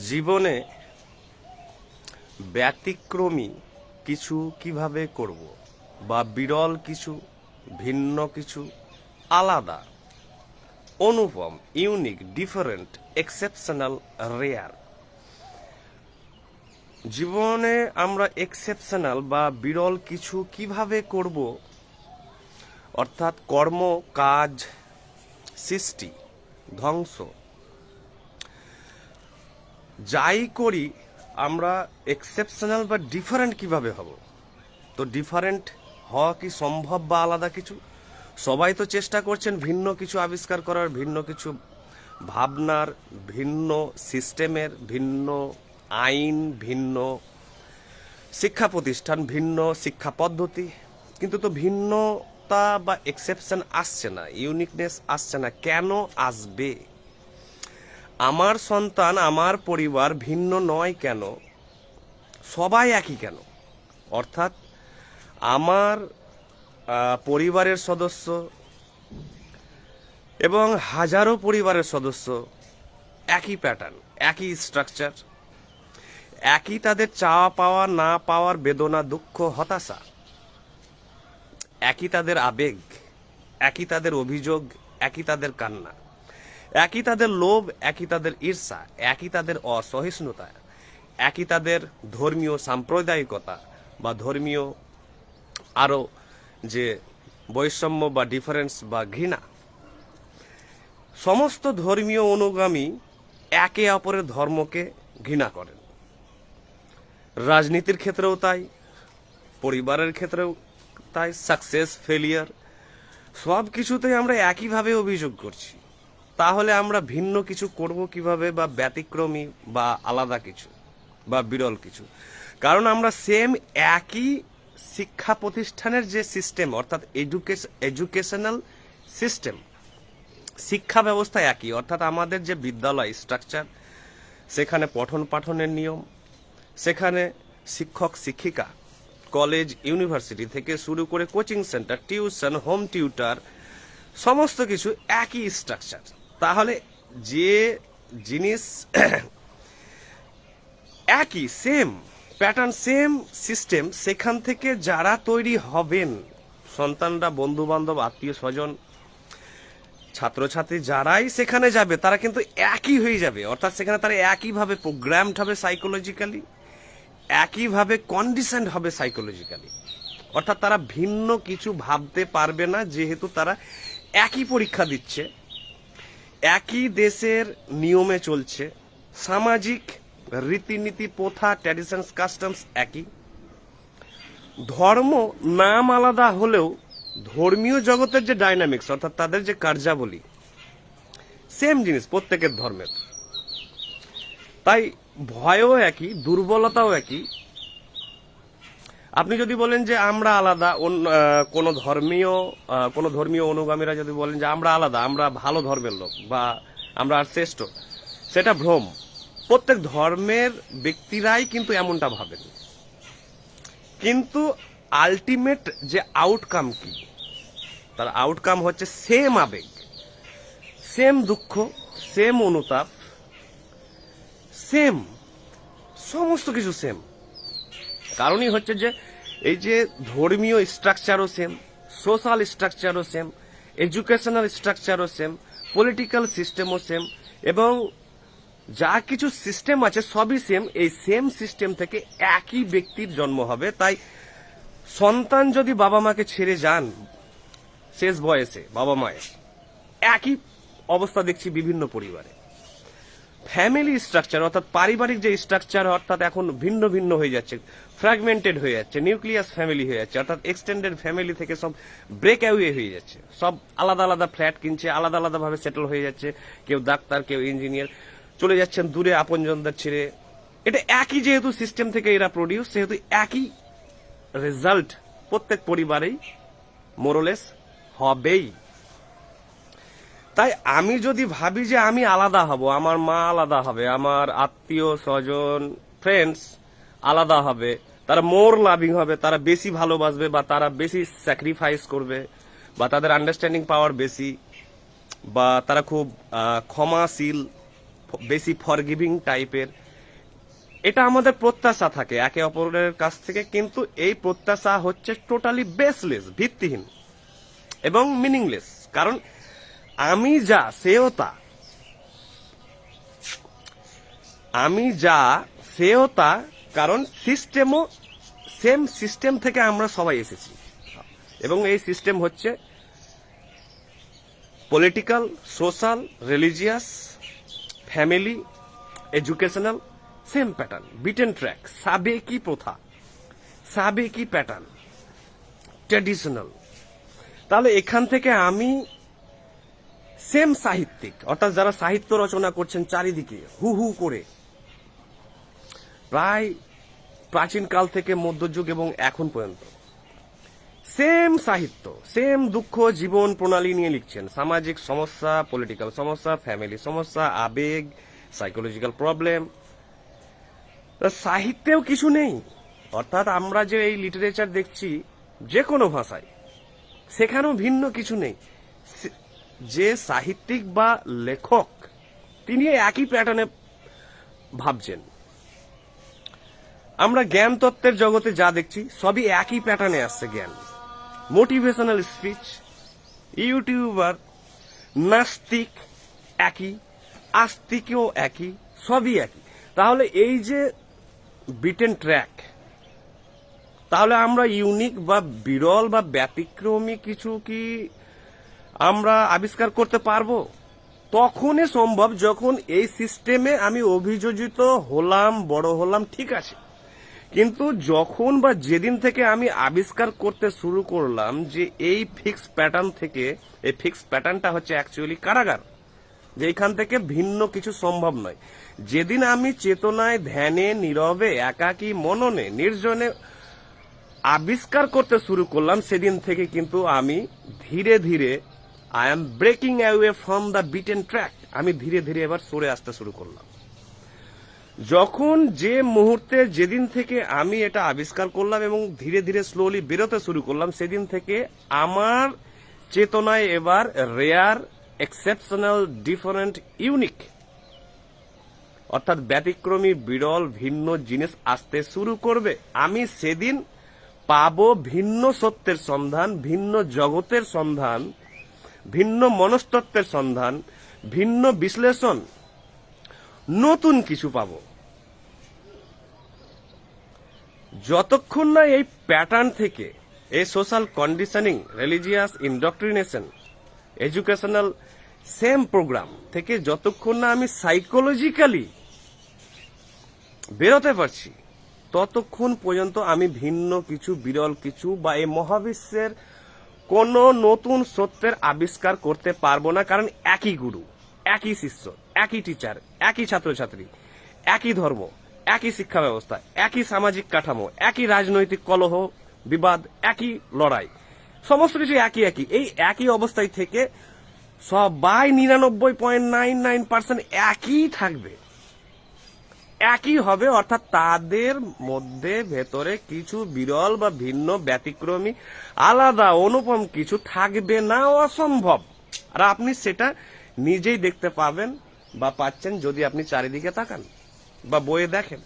জীবনে ব্যতিক্রমী কিছু কিভাবে করব, বা বিরল কিছু, ভিন্ন কিছু, আলাদা, অনুপম, ইউনিক, ডিফারেন্ট, এক্সেপশনাল, রেয়ার। জীবনে আমরা এক্সেপশনাল বা বিরল কিছু কিভাবে করব, অর্থাৎ কর্ম, কাজ, সৃষ্টি, ধ্বংস, যাই করি আমরা এক্সেপশনাল বা ডিফারেন্ট কিভাবে হব। তো ডিফারেন্ট হওয়া কি সম্ভব বা আলাদা কিছু? সবাই তো চেষ্টা করছেন ভিন্ন কিছু আবিষ্কার করার, ভিন্ন কিছু ভাবনার, ভিন্ন সিস্টেমের, ভিন্ন আইন, ভিন্ন শিক্ষা প্রতিষ্ঠান, ভিন্ন শিক্ষা পদ্ধতি, কিন্তু তো ভিন্নতা বা এক্সেপশন আসছে না, ইউনিকনেস আসছে না। কেন আসবে? আমার সন্তান, আমার পরিবার ভিন্ন নয় কেন? সবাই একই কেন? অর্থাৎ আমার পরিবারের সদস্য এবং হাজারো পরিবারের সদস্য একই প্যাটার্ন, একই স্ট্রাকচার, একই তাদের চাওয়া পাওয়া, না পাওয়ার বেদনা, দুঃখ, হতাশা, একই তাদের আবেগ, একই তাদের অভিযোগ, একই তাদের কান্না, একই তাদের লোভ, একই তাদের ঈর্ষা, একই তাদের অসহিষ্ণুতা, একই তাদের ধর্মীয় সাম্প্রদায়িকতা বা ধর্মীয় আরও যে বৈষম্য বা ডিফারেন্স বা ঘৃণা। সমস্ত ধর্মীয় অনুগামী একে অপরের ধর্মকে ঘৃণা করেন। রাজনীতির ক্ষেত্রেও তাই, পরিবারের ক্ষেত্রেও তাই, সাকসেস, ফেলিয়ার, সব কিছুতেই আমরা একইভাবে অভিযোগ করছি। তাহলে আমরা ভিন্ন কিছু করব কিভাবে, বা ব্যতিক্রমী বা আলাদা কিছু বা বিরল কিছু? কারণ আমরা সেম একই শিক্ষা প্রতিষ্ঠানের যে সিস্টেম, অর্থাৎ এডুকেশনাল সিস্টেম, শিক্ষা ব্যবস্থা একই। অর্থাৎ আমাদের যে বিদ্যালয় স্ট্রাকচার, সেখানে পঠন পাঠনের নিয়ম, সেখানে শিক্ষক শিক্ষিকা, কলেজ ইউনিভার্সিটি থেকে শুরু করে coaching centre, tuition, home tutor, সমস্ত কিছু একই স্ট্রাকচার। তাহলে যে জিনিস একই, সেম প্যাটার্ন, সেম সিস্টেম, সেখান থেকে যারা তৈরি হবেন, সন্তানরা, বন্ধু বান্ধব, আত্মীয় স্বজন, ছাত্রছাত্রী যারাই সেখানে যাবে, তারা কিন্তু একই হয়ে যাবে। অর্থাৎ সেখানে তারা একইভাবে প্রোগ্রামড হবে সাইকোলজিক্যালি, একইভাবে কন্ডিশনড হবে সাইকোলজিক্যালি। অর্থাৎ তারা ভিন্ন কিছু ভাবতে পারবে না, যেহেতু তারা একই পরীক্ষা দিচ্ছে, একই দেশের নিয়মে চলছে, সামাজিক রীতিনীতি, প্রথা, ট্র্যাডিশনস, কাস্টমস একই। ধর্ম নাম আলাদা হলেও ধর্মীয় জগতের যে ডাইনামিক্স, অর্থাৎ তাদের যে কার্যাবলী, সেম জিনিস প্রত্যেকের ধর্মের। তাই ভয়ও একই, দুর্বলতাও একই। আপনি যদি বলেন যে আমরা আলাদা, কোনো ধর্মীয় অনুগামীরা যদি বলেন যে আমরা আলাদা, আমরা ভালো ধর্মের লোক, বা আমরা আর শ্রেষ্ঠ, সেটা ভ্রম। প্রত্যেক ধর্মের ব্যক্তিরাই কিন্তু এমনটা ভাবেন, কিন্তু আলটিমেট যে আউটকাম কি, তার আউটকাম হচ্ছে সেম আবেগ, সেম দুঃখ, সেম অনুতাপ, সেম সমস্ত কিছু সেম। কারণই হচ্ছে যে এই যে ধর্মীয় স্ট্রাকচারও সেম, সোশ্যাল স্ট্রাকচারও সেম, এডুকেশনাল স্ট্রাকচারও সেম, পলিটিক্যাল সিস্টেমও সেম, এবং যা কিছু সিস্টেম আছে সবই সেম। এই সেম সিস্টেম থেকে একই ব্যক্তির জন্ম হবে। তাই সন্তান যদি বাবা মাকে ছেড়ে যান শেষ বয়সে, বাবা মায়ের একই অবস্থা দেখছি বিভিন্ন পরিবারে। ফ্যামিলি স্ট্রাকচার, অর্থাৎ পারিবারিক যে স্ট্রাকচার, অর্থাৎ এখন ভিন্ন ভিন্ন হয়ে যাচ্ছে, ফ্র্যাগমেন্টেড হয়ে যাচ্ছে, নিউক্লিয়াস ফ্যামিলি হয়ে যাচ্ছে, অর্থাৎ এক্সটেন্ডেড ফ্যামিলি থেকে সব ব্রেক অ্যাওয়ে হয়ে যাচ্ছে, সব আলাদা আলাদা ফ্ল্যাট কিনছে, আলাদা আলাদা ভাবে সেটেল হয়ে যাচ্ছে, কেউ ডাক্তার, কেউ ইঞ্জিনিয়ার, চলে যাচ্ছেন দূরে আপনজনদের ছেড়ে। এটা একই যেহেতু সিস্টেম থেকে এরা প্রডিউস, সেহেতু একই রেজাল্ট প্রত্যেক পরিবারেই মোরলেস হবেই। তাই আমি যদি ভাবি যে আমি আলাদা হব, আমার মা আলাদা হবে, আমার আত্মীয় স্বজন, ফ্রেন্ডস আলাদা হবে, তারা মোর লাভিং হবে, তারা বেশি ভালোবাসবে, বা তারা বেশি স্যাক্রিফাইস করবে, বা তাদের আন্ডারস্ট্যান্ডিং পাওয়ার বেশি, বা তারা খুব ক্ষমাশীল, বেশি ফরগিভিং টাইপের, এটা আমাদের প্রত্যাশা থাকে একে অপরের কাছ থেকে, কিন্তু এই প্রত্যাশা হচ্ছে টোটালি বেসলেস, ভিত্তিহীন এবং মিনিংলেস। কারণ আমি যা সেও তা, আমি যা সেও তা, কারণ সিস্টেমও সেম সিস্টেম থেকে আমরা সবাই এসেছি, এবং এই সিস্টেম হচ্ছে political, social, religious, family, educational, same pattern, beaten track, সাবেকি প্রথা, সাবেকি প্যাটার্ন, ট্র্যাডিশনাল। তাহলে এখান থেকে আমি সেম সাহিত্যিক, অর্থাৎ যারা সাহিত্য রচনা করছেন চারিদিকে হু হু করে, প্রায় প্রাচীন কাল থেকে মধ্যযুগ এবং এখন পর্যন্ত সেম সাহিত্য, সেম দুঃখ জীবন প্রণালী নিয়ে লিখছেন, সামাজিক সমস্যা, পলিটিক্যাল সমস্যা, ফ্যামিলি সমস্যা, আবেগ, সাইকোলজিক্যাল প্রবলেম। সাহিত্যেও কিছু নেই, অর্থাৎ আমরা যে এই লিটারেচার দেখছি যে কোনো ভাষায়, সেখানেও ভিন্ন কিছু নেই। যে সাহিত্যিক বা লেখক তিনি একই প্যাটার্নে ভাবছেন। আমরা জ্ঞান তত্ত্বের জগতে যা দেখছি সবই একই প্যাটার্নে আসছে। জ্ঞান, মোটিভেশনাল স্পিচ, ইউটিউবার, নাস্তিক একই, আস্তিকও একই, সবই একই। তাহলে এই যে বিটেন ট্র্যাক, তাহলে আমরা ইউনিক বা বিরল বা ব্যতিক্রমী কিছু কি আমরা আবিষ্কার করতে পারবো? তখনই সম্ভব যখন এই সিস্টেমে আমি অভিযোজিত হলাম, বড় হলাম, ঠিক আছে। কিন্তু যখন বা যেদিন থেকে আমি আবিষ্কার করতে শুরু করলাম যে এই ফিক্স প্যাটার্ন থেকে, এই ফিক্স প্যাটার্নটা হচ্ছে অ্যাকচুয়ালি কারাগার, যে এখান থেকে ভিন্ন কিছু সম্ভব নয়, যেদিন আমি চেতনায়, ধ্যানে, নীরবে, একাকী মননে, নির্জনে আবিষ্কার করতে শুরু করলাম, সেদিন থেকে কিন্তু আমি ধীরে ধীরে I am breaking away from the beaten track, আমি ধীরে ধীরে এবার সরে আসতে শুরু করলাম। যখন যে মুহূর্তে, যেদিন থেকে আমি এটা আবিষ্কার করলাম এবং ধীরে ধীরে স্লোলি বেরোতে শুরু করলাম, সেদিন থেকে আমার চেতনায় এবার রেয়ার, এক্সেপশনাল, ডিফারেন্ট, ইউনিক, অর্থাৎ ব্যতিক্রমী, বিরল, ভিন্ন জিনিস আসতে শুরু করবে। আমি সেদিন পাবো ভিন্ন সত্যের সন্ধান, ভিন্ন জগতের সন্ধান, ভিন্ন মনস্তত্ত্বের সন্ধান, ভিন্ন বিশ্লেষণ, নতুন কিছু পাবো। যতক্ষণ না এই প্যাটার্ন থেকে, এই social conditioning, religious indoctrination, educational same program থেকে যতক্ষণ না আমি সাইকোলজিক্যালি বেরোতে পারছি, ততক্ষণ পর্যন্ত আমি ভিন্ন কিছু, বিরল কিছু বা এই মহাবিশ্বের কোন নতুন সত্যের আবিষ্কার করতে পারবো না। কারণ একই গুরু, একই শিষ্য, একই টিচার, একই ছাত্রছাত্রী, একই ধর্ম, একই শিক্ষা ব্যবস্থা, একই সামাজিক কাঠামো, একই রাজনৈতিক কলহ বিবাদ, একই লড়াই, সমস্ত কিছু একই একই। এই একই অবস্থায় থেকে সবাই 99.99% একই থাকবে, একই হবে। অর্থাৎ তাদের মধ্যে ভেতরে কিছু বিরল বা ভিন্ন, ব্যতিক্রমী, আলাদা, অনুপম কিছু থাকবে না, অসম্ভব। আর আপনি সেটা নিজেই দেখতে পাবেন বা পাচ্ছেন যদি আপনি চারিদিকে তাকান বা বইয়ে দেখেন।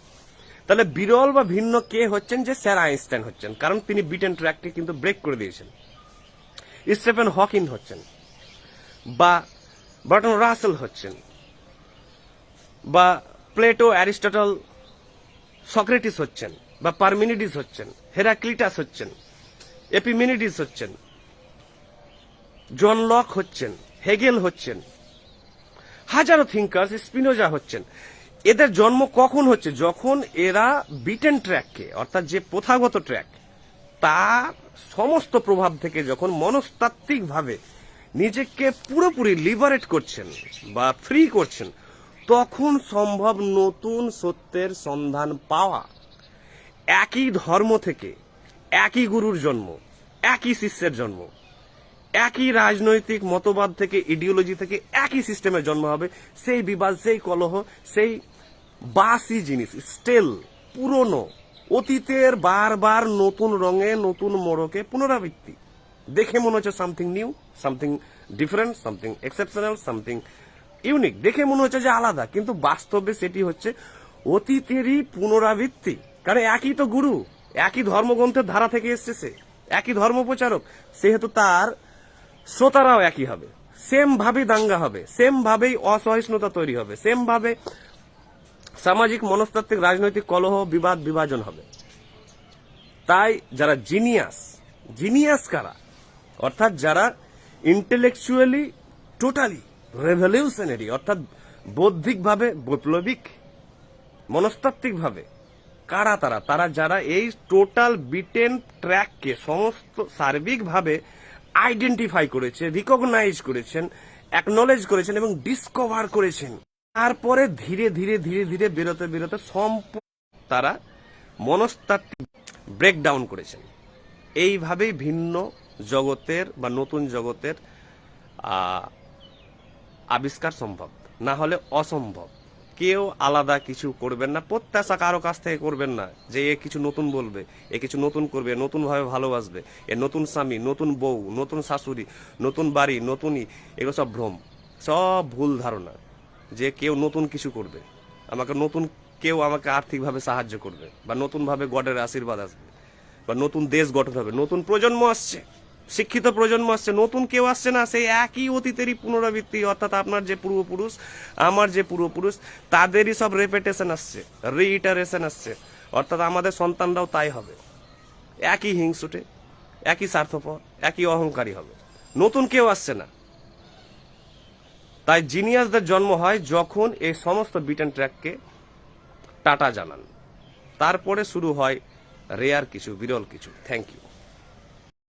তাহলে বিরল বা ভিন্ন কে হচ্ছেন? যে স্যার আইনস্টাইন হচ্ছেন, কারণ তিনি বিটেন ট্র্যাককে কিন্তু ব্রেক করে দিয়েছেন। স্টিফেন হকিং হচ্ছেন, বা বার্টন রাসেল হচ্ছেন, বা প্লেটো, অ্যারিস্টটল, সক্রেটিস হচ্ছেন, বা পারমিনিডিস হচ্ছেন, হেরাক্লিটাস হচ্ছেন, এপিমেনিডিস হচ্ছেন, জন লক হচ্ছেন, হেগেল হচ্ছেন, হাজারো থিঙ্কার্স, স্পিনোজা হচ্ছেন। এদের জন্ম কখন হচ্ছে? যখন এরা বিটেন ট্র্যাককে, অর্থাৎ যে প্রথাগত ট্র্যাক, তার সমস্ত প্রভাব থেকে যখন মনস্তাত্ত্বিকভাবে নিজেকে পুরোপুরি লিবারেট করছেন বা ফ্রি করছেন, তখন সম্ভব নতুন সত্যের সন্ধান পাওয়া। একই ধর্ম থেকে, একই গুরুর জন্ম, একই শিষ্যের জন্ম, একই রাজনৈতিক মতবাদ থেকে, ইডিওলজি থেকে একই সিস্টেমের জন্ম হবে। সেই বিবাদ, সেই কলহ, সেই বাসি জিনিস, স্টেল, পুরনো, অতীতের বারবার নতুন রঙে, নতুন মোড়কে পুনরাবৃত্তি। দেখে মনে হচ্ছে something new, something different, something exceptional, something unique, দেখে মনে হচ্ছে যে আলাদা, কিন্তু বাস্তবে সেটি হচ্ছে অতীতেরই পুনরাবৃত্তি, কারণ একই তো গুরু, একই ধর্মগ্রন্থের ধারা থেকে এসছে, একই ধর্ম প্রচারক, সেহেতু তার শ্রোতারাও একই হবে, সেম ভাবে দাঙ্গা হবে, সেম ভাবেই অসহিষ্ণুতা তৈরি হবে, সেম ভাবে সামাজিক মনস্তাত্ত্বিক রাজনৈতিক কলহ বিবাদ বিভাজন হবে। তাই যারা জিনিয়াস কারা, অর্থাৎ যারা ইন্টেলেকচুয়ালি টোটালি রেভলিউশনারি, অর্থাৎ বৌদ্ধিকভাবে বৈপ্লবিক, মনস্তাত্ত্বিকভাবে কারা তারা যারা এই টোটাল বিটেন ট্র্যাককে সমস্ত সার্বিকভাবে আইডেন্টিফাই করেছে, রিকগনাইজ করেছেন, অ্যাকনলেজ করেছেন এবং ডিসকভার করেছেন। তারপরে ধীরে ধীরে ধীরে ধীরে বেরোতে সম্পূর্ণ তারা মনস্তাত্ত্বিক ব্রেকডাউন করেছেন। এইভাবেই ভিন্ন জগতের বা নতুন জগতের আবিষ্কার সম্ভব, না হলে অসম্ভব। কেউ আলাদা কিছু করবেন না, প্রত্যাশা কারো কাছ থেকে করবেন না যে এ কিছু নতুন বলবে, এ কিছু নতুন করবে, নতুন ভাবে ভালোবাসবে, এ নতুন স্বামী, নতুন বউ, নতুন শাশুড়ি, নতুন বাড়ি, নতুনই, এগুলো সব ভ্রম, সব ভুল ধারণা যে কেউ নতুন কিছু করবে, কেউ আমাকে আর্থিকভাবে সাহায্য করবে, বা নতুন ভাবে গডের আশীর্বাদ আসবে, বা নতুন দেশ গঠন হবে, নতুন প্রজন্ম আসছে, শিক্ষিত প্রজন্ম আসছে, নতুন কেউ আসছে না, সেই একই অতীতেরই পুনরাবৃত্তি। অর্থাৎ আপনার যে পূর্বপুরুষ, আমার যে পূর্বপুরুষ, তাদেরই সব রেপিটেশন আসছে, রিইটারেশন আসছে। অর্থাৎ আমাদের সন্তানরাও তাই হবে, একই হিংসুটে, একই স্বার্থপর, একই অহংকারী হবে, নতুন কেউ আসছে না। তাই জিনিয়াসদের জন্ম হয় যখন এই সমস্ত বিটেন ট্র্যাককে টাটা জানান, তারপরে শুরু হয় রেয়ার কিছু, বিরল কিছু। Thank you.